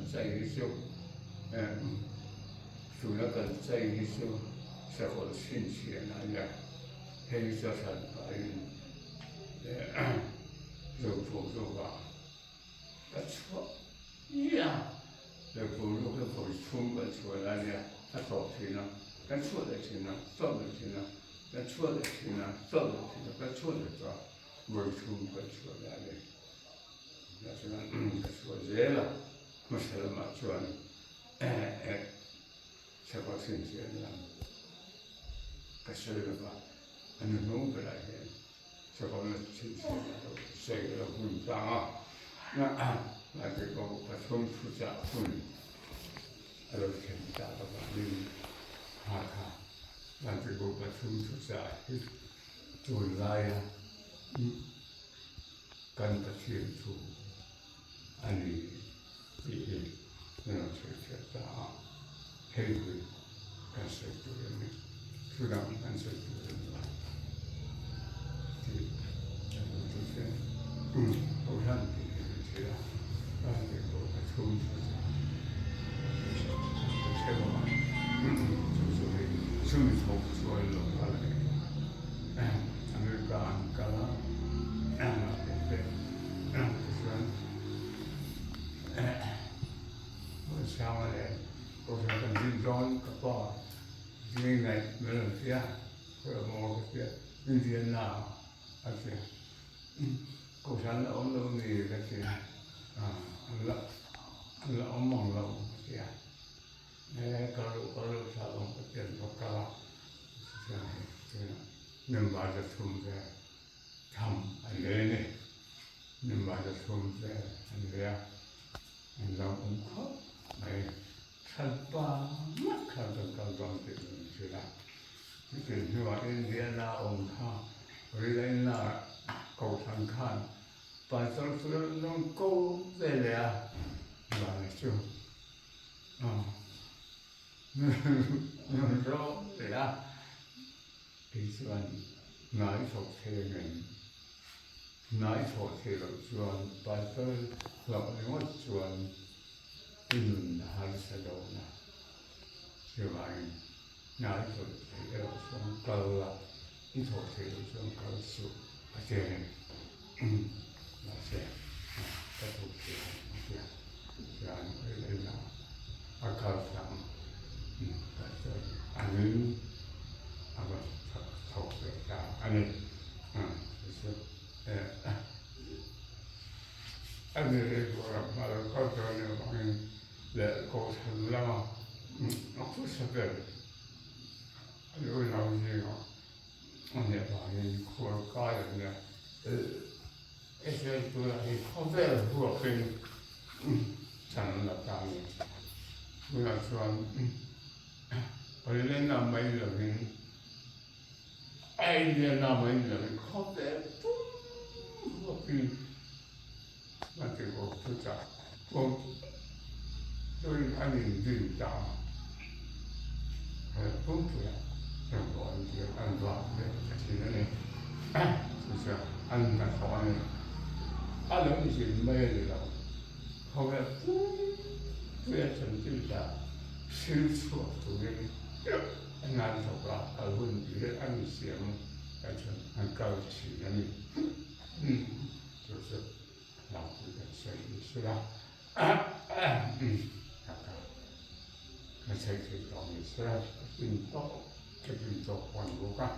在于就，主要个在于就社会兴趣那样，黑色产白云，入土入吧，不错，呀，入土入个土冲个出来的，他好听了，跟错的听了，错的听了，跟错的听了，错的听了，跟错的做，没冲个出来的。那是说热了，不是那么做，社会兴趣那，可是的吧，弄过来的，社会兴趣那谁了不长啊？那这个不冲出家混，还有挺大的吧？你看看，那这个不冲出家，做来呀，跟不清楚。安利毕竟那种学的啊，黑鬼跟谁主任的，处长跟谁主任的，这些，头上的这些啊，这个抽出去，这个嘛，就是会生抽出来弄下来，咱们干了，对，就是。我想了嘞，我说跟军装个包，今年没人见，或者我个见，明天呐，而且，我想老老的那些，老忙老些，搞了啥东西，变不搞了，是这样，能把这从在，ทำอะไรเนี่ย能把这从在，อะไรเราก็ไม่ขัดบ้างขัดกันเป็นใช่ไหมที่เป็นที่ว่าอินเดียนาองค์ข้าหรืออะไรนาเกาทังข้านปัจจุบันน้องโก้ได้เลยมาช่วยน้องร้องเลยที่ส่วนนายสกเทเงินนายสกเทเราส่วนปัจจุบันเราเรียกว่าส่วนharsadona, sellainen naisotteella, se on kalla, isotteella, se on kalssu, se, ja se, katuttiin, se on yleensä akalsam, se on anyn, aber sokkeita, anyn, se, anyn, mä olen katsoin, kohdalla akusavel yläosilla on jotain korkealle se tulee kovel huokin sanotaan minä sanon oli lennämäilläkin äidin lennämäilläkin kovel huokin mä tein kohtuuta对安宁最大，丰富呀，像我一些安装的，现在呢，就是安那台湾的，安那一些没的了，后来不要成最大，修错主任，安头吧，问题的安详，而且很高级的呢，就是老子的生意是吧？ไม่ใช่คือตอนนี้ใช่ไหมเป็นโตจะเป็นโตคนรู้กัน